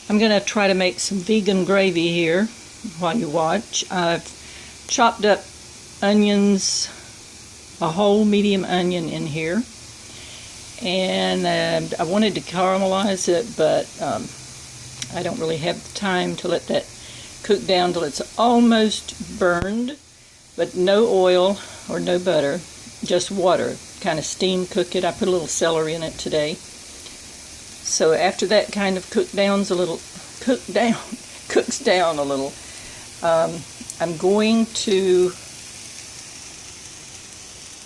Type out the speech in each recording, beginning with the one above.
I'm going to try to make some vegan gravy here while you watch. I've chopped up onions, a whole medium onion in here, and I wanted to caramelize it, but I don't really have the time to let that cook down till it's almost burned, but no oil or no butter, just water. Kind of steam cook it. I put a little celery in it today. So after that kind of cooks down a little, I'm going to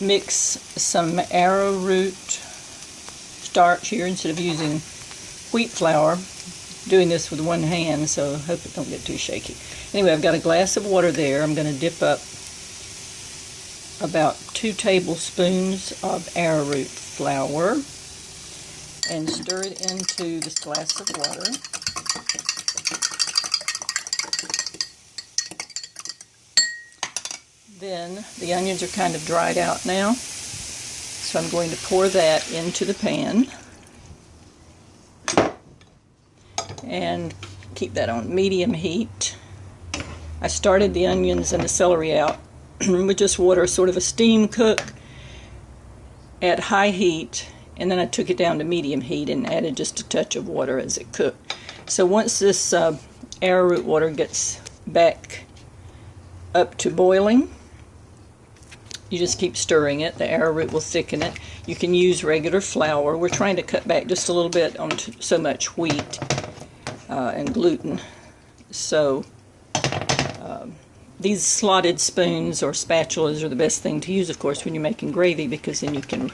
mix some arrowroot starch here instead of using wheat flour. Doing this with one hand, so I hope it don't get too shaky. Anyway, I've got a glass of water there. I'm going to dip up about 2 tablespoons of arrowroot flour and stir it into this glass of water. Then the onions are kind of dried out now, so I'm going to pour that into the pan and keep that on medium heat. I started the onions and the celery out with just water, sort of a steam cook at high heat, and then I took it down to medium heat and added just a touch of water as it cooked. So once this arrowroot water gets back up to boiling, you just keep stirring it. The arrowroot will thicken it. You can use regular flour. We're trying to cut back just a little bit on so much wheat and gluten. So these slotted spoons or spatulas are the best thing to use, of course, when you're making gravy, because then you can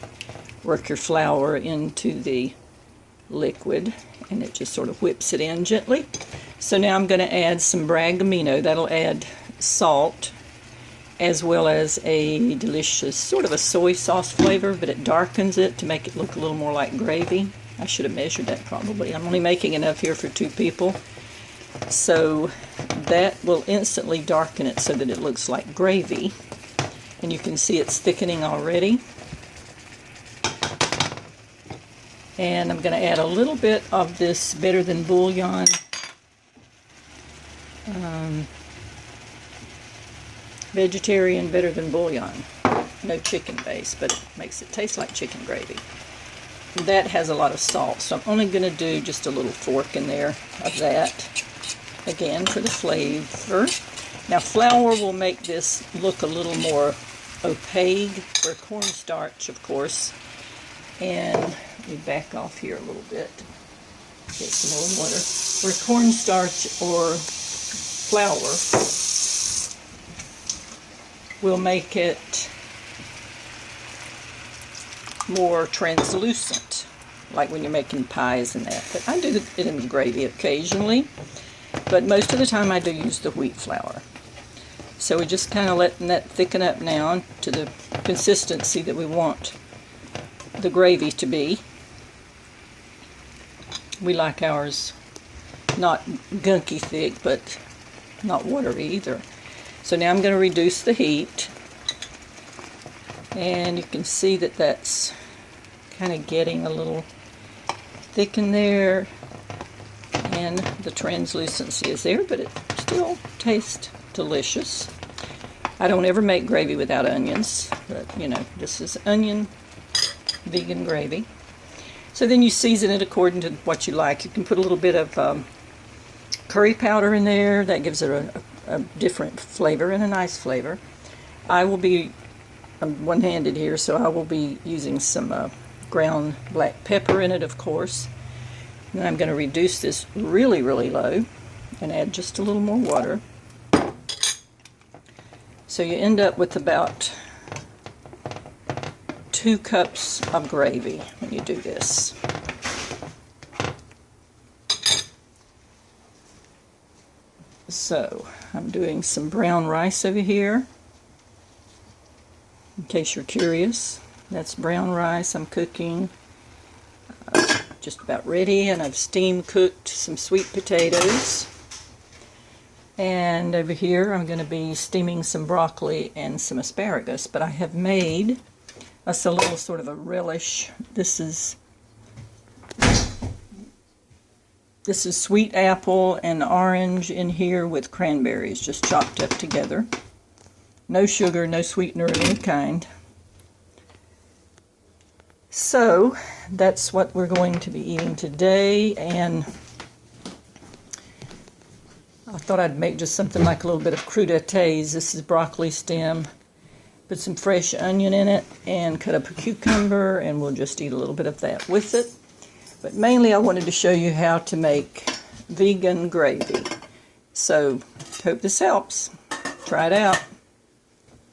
work your flour into the liquid and it just sort of whips it in gently. So now I'm going to add some Braggamino. That'll add salt as well as a delicious sort of a soy sauce flavor, but it darkens it to make it look a little more like gravy. I should have measured that probably. I'm only making enough here for 2 people. So that will instantly darken it so that it looks like gravy. And you can see it's thickening already. And I'm going to add a little bit of this Better Than Bouillon vegetarian Better Than Bouillon. No chicken base, but it makes it taste like chicken gravy. That has a lot of salt, so I'm only going to do just a little fork in there of that, again, for the flavor. Now, flour will make this look a little more opaque, or cornstarch, of course. And let me back off here a little bit. Get some more water. Where cornstarch or flour will make it more translucent, like when you're making pies and that. But I do it in the gravy occasionally, but most of the time I do use the wheat flour. So we're just kind of letting that thicken up now to the consistency that we want the gravy to be. We like ours not gunky thick, but not watery either. So now I'm going to reduce the heat, and you can see that that's kind of getting a little thick in there, and the translucency is there, but it still tastes delicious. I don't ever make gravy without onions, but you know, this is onion vegan gravy. So then you season it according to what you like. You can put a little bit of curry powder in there. That gives it a different flavor and a nice flavor. I'm one-handed here, so I will be using some ground black pepper in it, of course. And then I'm going to reduce this really, really low and add just a little more water. So you end up with about 2 cups of gravy when you do this. So I'm doing some brown rice over here, in case you're curious. That's brown rice I'm cooking. Just about ready, and I've steam cooked some sweet potatoes. And over here I'm going to be steaming some broccoli and some asparagus, but I have made us a little sort of a relish. This is This is sweet apple and orange in here with cranberries just chopped up together. No sugar, no sweetener of any kind. So that's what we're going to be eating today, and I thought I'd make just something like a little bit of crudités. This is broccoli stem. Put some fresh onion in it and cut up a cucumber, and we'll just eat a little bit of that with it. But mainly I wanted to show you how to make vegan gravy. So hope this helps. Try it out.